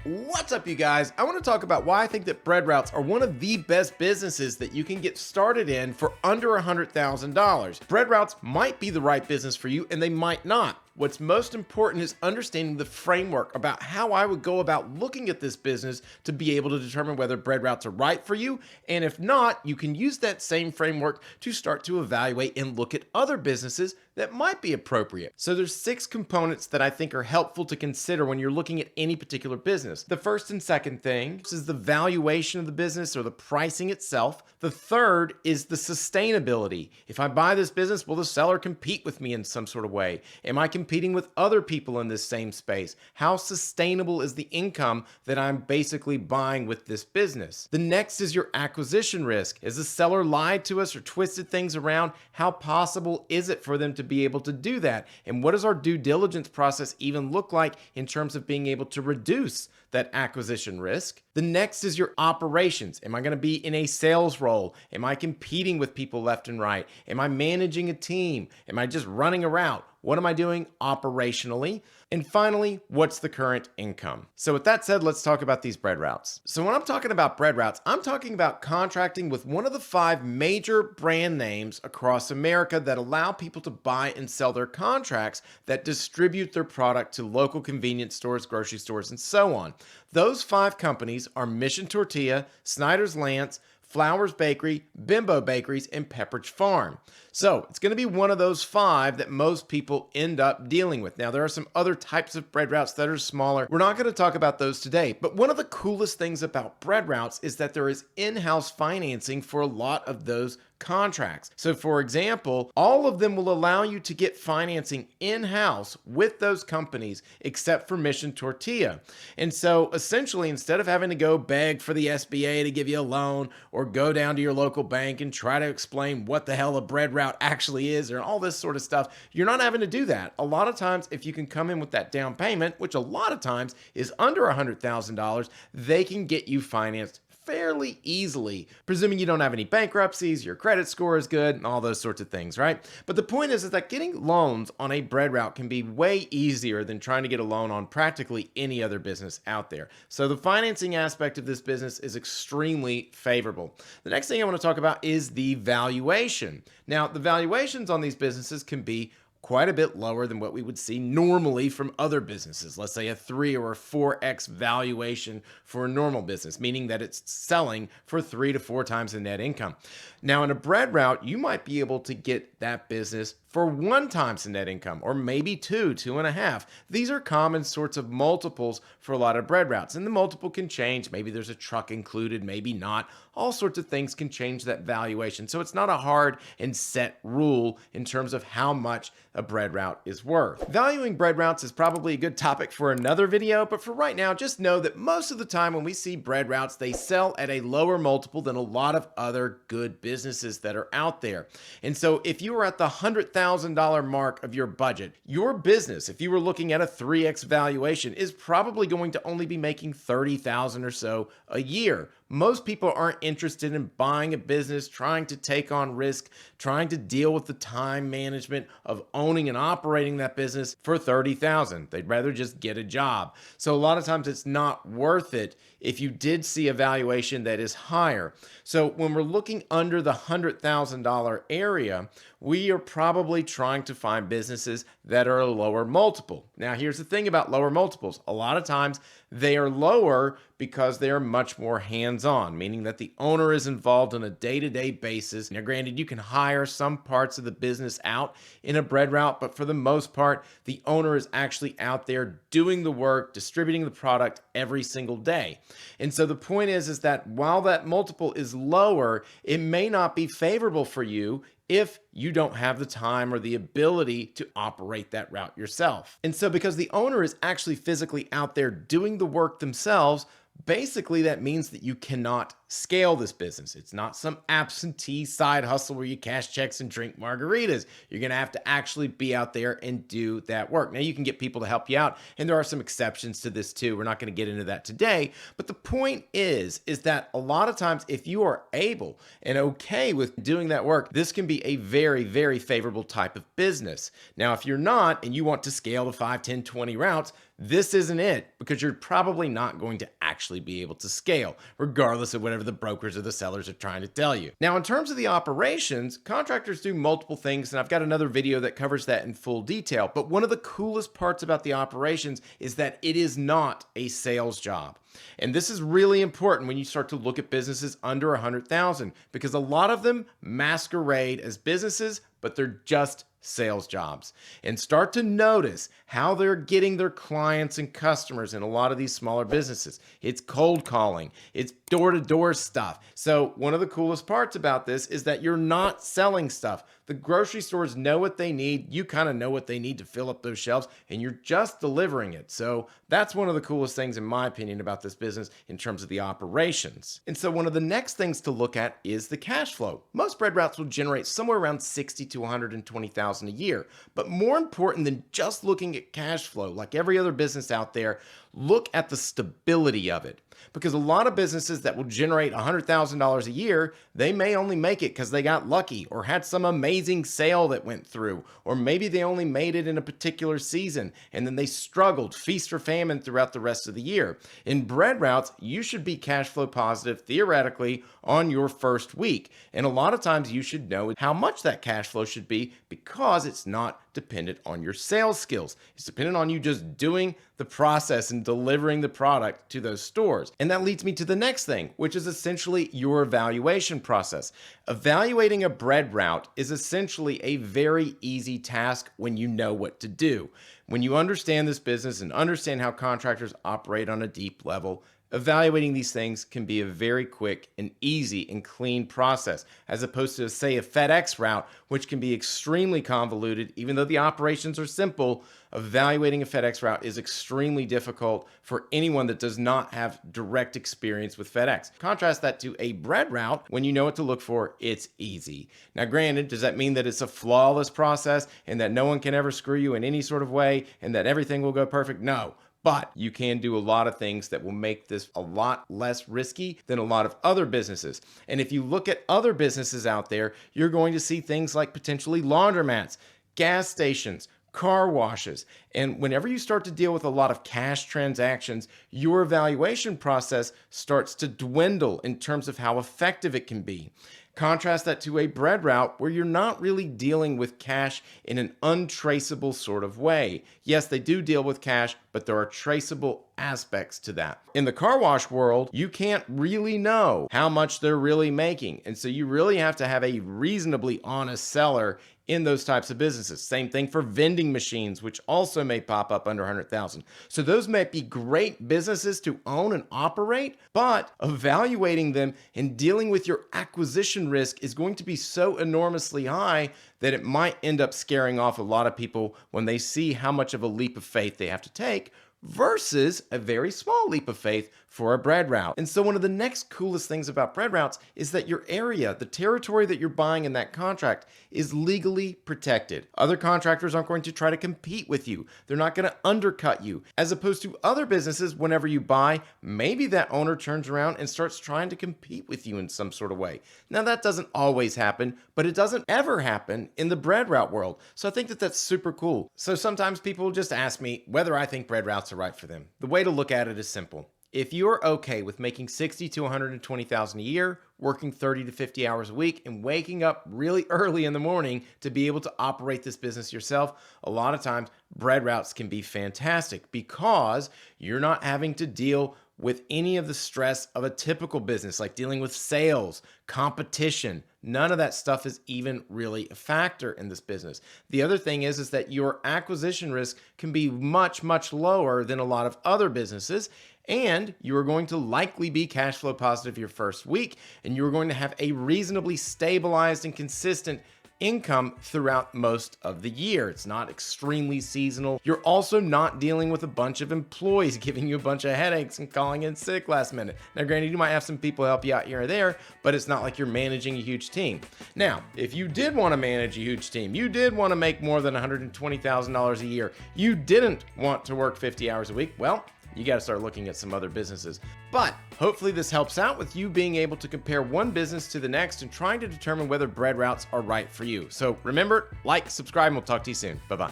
What's up, you guys? I want to talk about why I think that bread routes are one of the best businesses that you can get started in for under $100,000. Bread routes might be the right business for you, and they might not. What's most important is understanding the framework about how I would go about looking at this business to be able to determine whether bread routes are right for you. And if not, you can use that same framework to start to evaluate and look at other businesses that might be appropriate. So there's 6 components that I think are helpful to consider when you're looking at any particular business. The first and second thing is the valuation of the business or the pricing itself. The third is the sustainability. If I buy this business, will the seller compete with me in some sort of way? Am I competing with other people in this same space? How sustainable is the income that I'm basically buying with this business? The next is your acquisition risk. Is the seller lied to us or twisted things around? How possible is it for them to be able to do that? And what does our due diligence process even look like in terms of being able to reduce that acquisition risk? The next is your operations. Am I going to be in a sales role? Am I competing with people left and right? Am I managing a team? Am I just running a route? What am I doing operationally? And finally, what's the current income? So with that said, let's talk about these bread routes. So when I'm talking about bread routes, I'm talking about contracting with one of the 5 major brand names across America that allow people to buy and sell their contracts that distribute their product to local convenience stores, grocery stores, and so on. Those 5 companies are Mission Tortilla, Snyder's Lance, Flowers Bakery, Bimbo Bakeries, and Pepperidge Farm. So it's going to be one of those 5 that most people end up dealing with. Now, there are some other types of bread routes that are smaller. We're not going to talk about those today, but one of the coolest things about bread routes is that there is in-house financing for a lot of those contracts. So for example, all of them will allow you to get financing in-house with those companies except for Mission Tortilla. And so essentially, instead of having to go beg for the SBA to give you a loan or go down to your local bank and try to explain what the hell a bread route actually is or all this sort of stuff, you're not having to do that. A lot of times, if you can come in with that down payment, which a lot of times is under $100,000, they can get you financed fairly easily, presuming you don't have any bankruptcies, your credit score is good, and all those sorts of things, right? But the point is that getting loans on a bread route can be way easier than trying to get a loan on practically any other business out there. So the financing aspect of this business is extremely favorable. The next thing I want to talk about is the valuation. Now, the valuations on these businesses can be quite a bit lower than what we would see normally from other businesses. Let's say a 3 or a 4x valuation for a normal business, meaning that it's selling for 3 to 4 times the net income. Now, in a bread route, you might be able to get that business for 1 times the net income, or maybe 2, 2.5. These are common sorts of multiples for a lot of bread routes, and the multiple can change. Maybe there's a truck included, maybe not. All sorts of things can change that valuation. So it's not a hard and set rule in terms of how much a bread route is worth. Valuing bread routes is probably a good topic for another video, but for right now, just know that most of the time when we see bread routes, they sell at a lower multiple than a lot of other good businesses that are out there. And so if you are at the $100,000 mark of your budget, your business, if you were looking at a 3x valuation, is probably going to only be making $30,000 or so a year. Most people aren't interested in buying a business, trying to take on risk, trying to deal with the time management of owning and operating that business for $30,000. They'd rather just get a job. So a lot of times it's not worth it if you did see a valuation that is higher. So when we're looking under the $100,000 area, we are probably trying to find businesses that are a lower multiple. Now, here's the thing about lower multiples. A lot of times they are lower because they are much more hands-on, meaning that the owner is involved on a day-to-day basis. Now, granted, you can hire some parts of the business out in a bread route, but for the most part, the owner is actually out there doing the work, distributing the product every single day. And so the point is that while that multiple is lower, it may not be favorable for you if you don't have the time or the ability to operate that route yourself. And so because the owner is actually physically out there doing the work themselves, basically that means that you cannot scale this business. It's not some absentee side hustle where you cash checks and drink margaritas. You're going to have to actually be out there and do that work. Now, you can get people to help you out, and there are some exceptions to this too. We're not going to get into that today, but the point is that a lot of times if you are able and okay with doing that work, this can be a very, very favorable type of business. Now, if you're not and you want to scale to 5, 10, 20 routes, this isn't it, because you're probably not going to actually be able to scale, regardless of whatever the brokers or the sellers are trying to tell you. Now, in terms of the operations, contractors do multiple things, and I've got another video that covers that in full detail. But one of the coolest parts about the operations is that it is not a sales job. And this is really important when you start to look at businesses under 100,000, because a lot of them masquerade as businesses, but they're just sales jobs. And start to notice how they're getting their clients and customers in a lot of these smaller businesses. It's cold calling, it's door-to-door stuff. So one of the coolest parts about this is that you're not selling stuff. The grocery stores know what they need. You kind of know what they need to fill up those shelves, and you're just delivering it. So that's one of the coolest things, in my opinion, about this business in terms of the operations. And so one of the next things to look at is the cash flow. Most bread routes will generate somewhere around 60 to 120,000 a year. But more important than just looking at cash flow, like every other business out there, look at the stability of it. Because a lot of businesses that will generate $100,000 a year, they may only make it because they got lucky or had some amazing sale that went through, or maybe they only made it in a particular season and then they struggled, feast or famine, throughout the rest of the year. In bread routes, you should be cash flow positive theoretically on your first week. And a lot of times you should know how much that cash flow should be, because it's not dependent on your sales skills. It's dependent on you just doing the process and delivering the product to those stores. And that leads me to the next thing, which is essentially your evaluation process. Evaluating a bread route is essentially a very easy task when you know what to do. When you understand this business and understand how contractors operate on a deep level, evaluating these things can be a very quick and easy and clean process, as opposed to, say, a FedEx route, which can be extremely convoluted. Even though the operations are simple, evaluating a FedEx route is extremely difficult for anyone that does not have direct experience with FedEx. Contrast that to a bread route. When you know what to look for, it's easy. Now, granted, does that mean that it's a flawless process and that no one can ever screw you in any sort of way and that everything will go perfect? No. But you can do a lot of things that will make this a lot less risky than a lot of other businesses. And if you look at other businesses out there, you're going to see things like potentially laundromats, gas stations, car washes. And whenever you start to deal with a lot of cash transactions, your evaluation process starts to dwindle in terms of how effective it can be. Contrast that to a bread route where you're not really dealing with cash in an untraceable sort of way. Yes, they do deal with cash, but there are traceable aspects to that. In the car wash world, you can't really know how much they're really making. And so you really have to have a reasonably honest seller in those types of businesses. Same thing for vending machines, which also may pop up under 100,000. So those might be great businesses to own and operate, but evaluating them and dealing with your acquisition risk is going to be so enormously high that it might end up scaring off a lot of people when they see how much of a leap of faith they have to take versus a very small leap of faith for a bread route. And so one of the next coolest things about bread routes is that your area, the territory that you're buying in that contract, is legally protected. Other contractors aren't going to try to compete with you. They're not going to undercut you. As opposed to other businesses, whenever you buy, maybe that owner turns around and starts trying to compete with you in some sort of way. Now, that doesn't always happen, but it doesn't ever happen in the bread route world. So I think that that's super cool. So sometimes people just ask me whether I think bread routes are right for them. The way to look at it is simple. If you're okay with making 60 to 120,000 a year, working 30 to 50 hours a week, and waking up really early in the morning to be able to operate this business yourself, a lot of times bread routes can be fantastic because you're not having to deal with any of the stress of a typical business, like dealing with sales, competition. None of that stuff is even really a factor in this business. The other thing is that your acquisition risk can be much, much lower than a lot of other businesses. And you are going to likely be cash flow positive your first week, and you're going to have a reasonably stabilized and consistent income throughout most of the year. It's not extremely seasonal. You're also not dealing with a bunch of employees giving you a bunch of headaches and calling in sick last minute. Now, granted, you might have some people help you out here or there, but it's not like you're managing a huge team. Now, if you did want to manage a huge team, you did want to make more than $120,000 a year, you didn't want to work 50 hours a week, well, you got to start looking at some other businesses. But hopefully this helps out with you being able to compare one business to the next and trying to determine whether bread routes are right for you. So remember, like, subscribe, and we'll talk to you soon. Bye-bye.